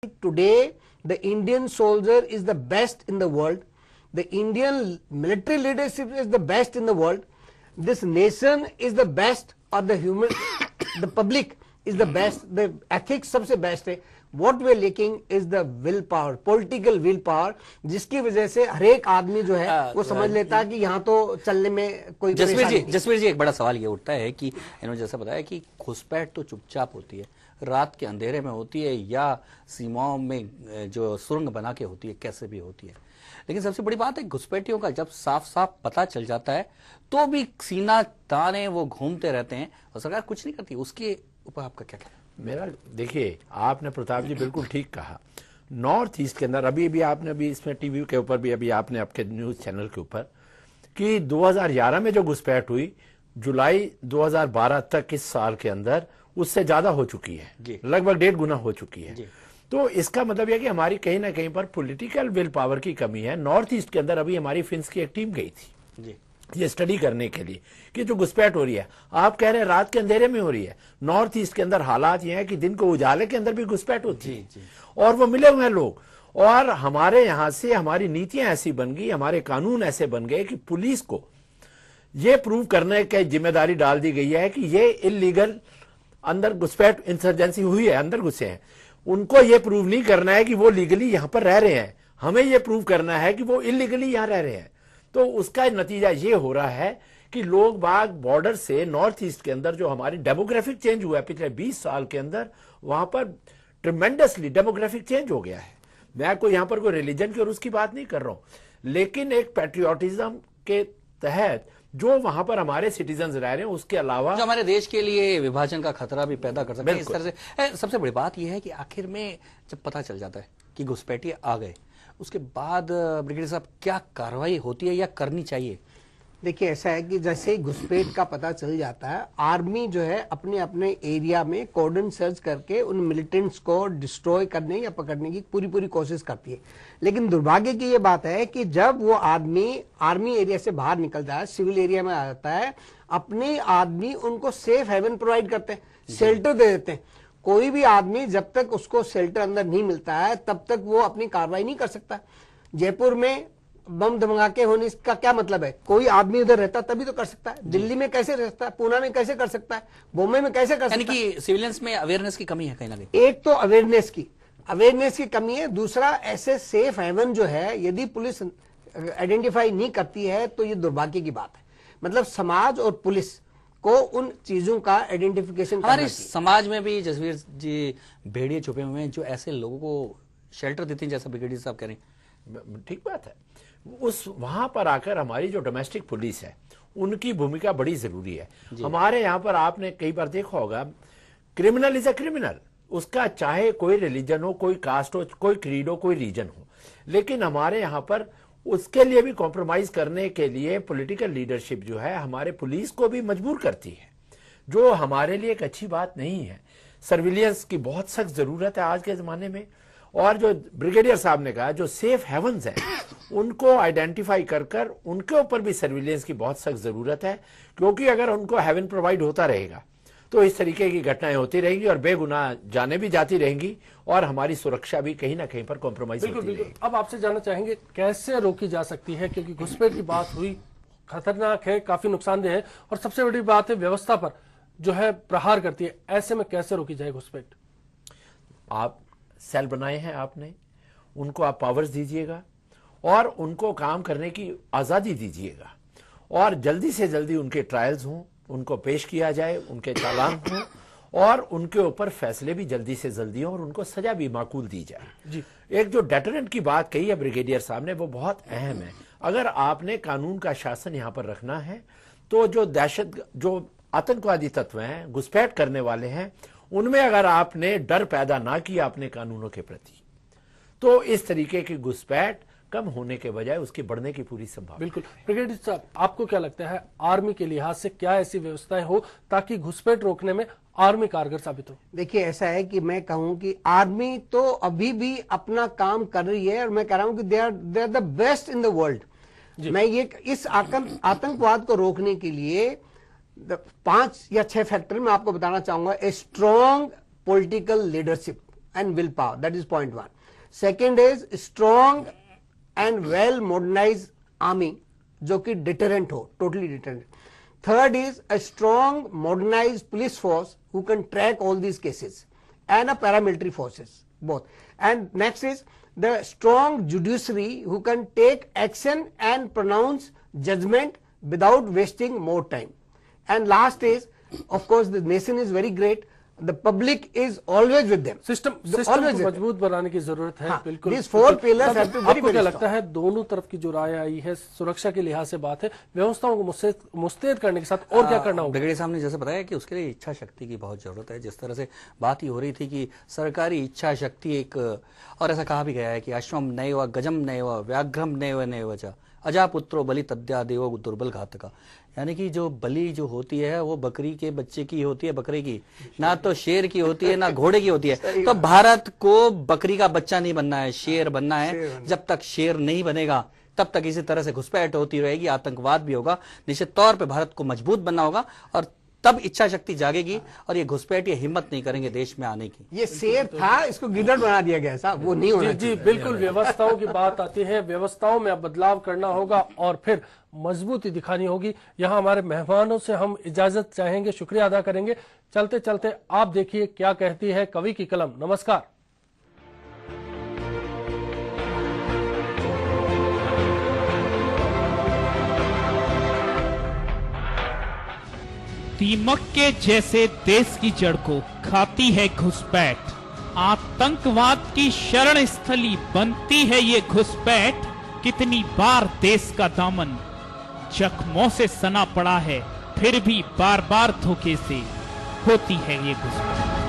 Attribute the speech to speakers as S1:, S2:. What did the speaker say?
S1: Today, the Indian soldier is the best in the world. The Indian military leadership is the best in the world. This nation is the best, or the the public is the best. The ethics सबसे best है. What we are lacking is the will power, political will power, जिसकी वजह से हर एक आदमी जो है वो समझ लेता है कि यहाँ तो चलने में कोई
S2: जसवीर जी एक बड़ा सवाल ये उठता है कि इन्होंने जैसा बताया कि घुसपैठ तो चुपचाप होती है, रात के अंधेरे में होती है या सीमाओं में जो सुरंग बना के होती है, कैसे भी होती है। लेकिन सबसे बड़ी बात है घुसपैठियों का जब साफ साफ पता चल जाता है तो भी सीना ताने वो घूमते रहते हैं और सरकार कुछ नहीं करती। उसके ऊपर आपका क्या कहना है?
S3: मेरा देखिए, आपने प्रताप जी बिल्कुल ठीक कहा। नॉर्थ ईस्ट के अंदर अभी आपने अभी इसमें टीवी के ऊपर भी अभी आपने आपके न्यूज चैनल के ऊपर कि 2011 में जो घुसपैठ हुई, जुलाई 2012 तक इस साल के अंदर उससे ज्यादा हो चुकी है, लगभग 1.5 गुना हो चुकी है। तो इसका मतलब यह कि हमारी कहीं ना कहीं पर पॉलिटिकल विल पावर की कमी है। नॉर्थ ईस्ट के अंदर अभी हमारी फिंस की एक टीम गई थी ये स्टडी करने के लिए कि जो घुसपैठ हो रही है, आप कह रहे हैं रात के अंधेरे में हो रही है, नॉर्थ ईस्ट के अंदर हालात ये हैं कि दिन को उजाले के अंदर भी घुसपैठ होती है और वो मिले हुए हैं लोग। और हमारे यहां से हमारी नीतियां ऐसी बन गई, हमारे कानून ऐसे बन गए कि पुलिस को ये प्रूव करने की जिम्मेदारी डाल दी गई है कि ये इलीगल अंदर घुसपैठ इंसर्जेंसी हुई है, अंदर घुसे हैं। उनको ये प्रूव नहीं करना है कि वो लीगली यहां पर रह रहे हैं, हमें ये प्रूव करना है कि वो इलीगली यहां रह रहे हैं। तो उसका नतीजा ये हो रहा है कि लोग बाग बॉर्डर से नॉर्थ ईस्ट के अंदर जो हमारी डेमोग्राफिक चेंज हुआ है पिछले 20 साल के अंदर, वहां पर ट्रिमेंडसली डेमोग्राफिक चेंज हो गया है। मैं कोई यहां पर कोई रिलीजन की और उसकी बात नहीं कर रहा हूं, लेकिन एक पैट्रियोटिज्म के तहत जो वहां पर हमारे सिटीजन रह रहे हैं, उसके अलावा
S2: जो हमारे देश के लिए विभाजन का खतरा भी पैदा कर सकते हैं। इस तरह से सबसे बड़ी बात यह है कि आखिर में जब पता चल जाता है कि घुसपैठिए आ गए, उसके बाद ब्रिगेडियर साहब क्या कार्रवाई होती है या करनी चाहिए?
S1: देखिए, ऐसा है कि जैसे ही घुसपैठ का पता चल जाता है, आर्मी जो है अपने अपने एरिया में कॉर्डन सर्च करके उन मिलिटेंट्स को डिस्ट्रॉय करने या पकड़ने की पूरी कोशिश करती है। लेकिन दुर्भाग्य की ये बात है कि जब वो आदमी आर्मी एरिया से बाहर निकलता है, सिविल एरिया में आ जाता है, अपने आदमी उनको सेफ हेवन प्रोवाइड करते हैं, शेल्टर दे देते हैं। कोई भी आदमी जब तक उसको शेल्टर अंदर नहीं मिलता है तब तक वो अपनी कार्रवाई नहीं कर सकता। जयपुर में बम धमाके होने का क्या मतलब है? कोई आदमी उधर रहता तभी तो कर सकता है। दिल्ली में कैसे रह सकता है, पूना में कैसे कर सकता है, बॉम्बे में कैसे कर सकता है?
S2: यानी कि सिविलियंस में अवेयरनेस की कमी है कहीं ना कहीं।
S1: एक तो अवेयरनेस की कमी है, दूसरा ऐसे सेफ हेवन जो है यदि पुलिस आइडेंटिफाई नहीं करती है तो ये दुर्भाग्य की बात है। मतलब समाज और पुलिस को उन चीजों का आइडेंटिफिकेशन
S2: हमारे समाज में भी जसवीर जी भेड़िए छुपे हुए हैं जो ऐसे लोगों को शेल्टर देते हैं, जैसा ब्रिगेडियर साहब कह रहे हैं।
S3: ठीक बात है। उस वहां पर आकर हमारी जो डोमेस्टिक पुलिस है उनकी भूमिका बड़ी जरूरी है। हमारे यहाँ पर आपने कई बार देखा होगा, क्रिमिनल इज अ क्रिमिनल, उसका चाहे कोई रिलीजन हो, कोई कास्ट हो, कोई क्रीड हो, कोई रीजन हो। लेकिन हमारे यहाँ पर उसके लिए भी कॉम्प्रोमाइज करने के लिए पॉलिटिकल लीडरशिप जो है हमारे पुलिस को भी मजबूर करती है, जो हमारे लिए एक अच्छी बात नहीं है। सर्विलियंस की बहुत सख्त जरूरत है आज के जमाने में। और जो ब्रिगेडियर साहब ने कहा, जो सेफ हेवन्स हैं उनको आइडेंटिफाई कर उनके ऊपर भी सर्विलियंस की बहुत सख्त जरूरत है, क्योंकि अगर उनको हेवन प्रोवाइड होता रहेगा तो इस तरीके की घटनाएं होती रहेंगी और बेगुनाह जाने भी जाती रहेंगी और हमारी सुरक्षा भी कहीं ना कहीं पर कॉम्प्रोमाइज होती रहेगी।
S4: अब आपसे जानना चाहेंगे कैसे रोकी जा सकती है, क्योंकि घुसपैठ की बात हुई, खतरनाक है, काफी नुकसानदेह है और सबसे बड़ी बात है व्यवस्था पर जो है प्रहार करती है। ऐसे में कैसे रोकी जाए घुसपैठ?
S3: आप सेल बनाए हैं आपने, उनको आप पावर्स दीजिएगा और उनको काम करने की आजादी दीजिएगा और जल्दी से जल्दी उनके ट्रायल्स हों, उनको पेश किया जाए, उनके चालान हों और उनके ऊपर फैसले भी जल्दी से जल्दी हों और उनको सजा भी माकूल दी जाए जी। एक जो डेटरेंट की बात कही है ब्रिगेडियर साहब ने, वो बहुत अहम है। अगर आपने कानून का शासन यहां पर रखना है तो जो आतंकवादी तत्व हैं, घुसपैठ करने वाले हैं, उनमें अगर आपने डर पैदा ना किया अपने कानूनों के प्रति, तो इस तरीके की घुसपैठ कम होने के बजाय उसके बढ़ने की पूरी संभावना।
S4: बिल्कुल। ब्रिगेडियर साहब, आपको क्या लगता है आर्मी के लिहाज से क्या ऐसी व्यवस्थाएं हो ताकि घुसपैठ रोकने में आर्मी कारगर साबित हो? देखिए,
S1: ऐसा है कि मैं कहूं कि आर्मी तो अभी भी अपना काम कर रही है और मैं कह रहा हूं कि they are the best in the world. मैं ये इस आतंकवाद को रोकने के लिए 5 या 6 फैक्टर में आपको बताना चाहूंगा। A strong political leadership, and willpower. That is point one. Second is strong and well modernized army, जो कि deterrent हो, totally deterrent. Third is a strong modernized police force who can track all these cases, and a paramilitary forces, both. And next is the strong judiciary who can take action and pronounce judgment without wasting more time. And last is, of course, the nation is very great. The public is always with them.
S4: System
S1: Always
S4: को
S1: with them.
S4: मजबूत बनाने की जरूरत है।
S1: हाँ,
S4: बिल्कुल
S1: these four pillars have to be very,
S4: आपको क्या
S1: very
S4: लगता है दोनों तरफ की जो राय आई है सुरक्षा के लिहाज से बात है, व्यवस्थाओं को मुस्तैद करने के साथ और क्या करना होगा?
S2: ब्रिगेडियर साहब ने जैसे बताया कि उसके लिए इच्छा शक्ति की बहुत जरूरत है। जिस तरह से बात ही हो रही थी कि सरकारी इच्छा शक्ति एक, और ऐसा कहा भी गया है कि अश्वम नैव गजम नैव व्याघ्रम नैव नैव च अजापुत्रो बलि तद्या देवो दुर्बल घातका, यानी कि जो बलि जो होती है वो बकरी के बच्चे की होती है, बकरे की, ना तो शेर की होती है ना घोड़े की होती है। तो भारत को बकरी का बच्चा नहीं बनना है, शेर बनना है। जब तक शेर नहीं बनेगा तब तक इसी तरह से घुसपैठ होती रहेगी, आतंकवाद भी होगा। निश्चित तौर पे भारत को मजबूत बनना होगा और तब इच्छा शक्ति जागेगी और ये घुसपैठ ये हिम्मत नहीं करेंगे देश में आने की।
S1: ये शेर था, इसको गिदड़ बना दिया गया साहब, वो नहीं होना
S4: जी बिल्कुल। व्यवस्थाओं की बात आती है, व्यवस्थाओं में अब बदलाव करना होगा और फिर मजबूती दिखानी होगी। यहाँ हमारे मेहमानों से हम इजाजत चाहेंगे, शुक्रिया अदा करेंगे। चलते चलते आप देखिए क्या कहती है कवि की कलम। नमस्कार।
S5: दीमक के जैसे देश की जड़ को खाती है घुसपैठ, आतंकवाद की शरण स्थली बनती है ये घुसपैठ। कितनी बार देश का दामन जख्मों से सना पड़ा है, फिर भी बार बार धोखे से होती है ये घुसपैठ।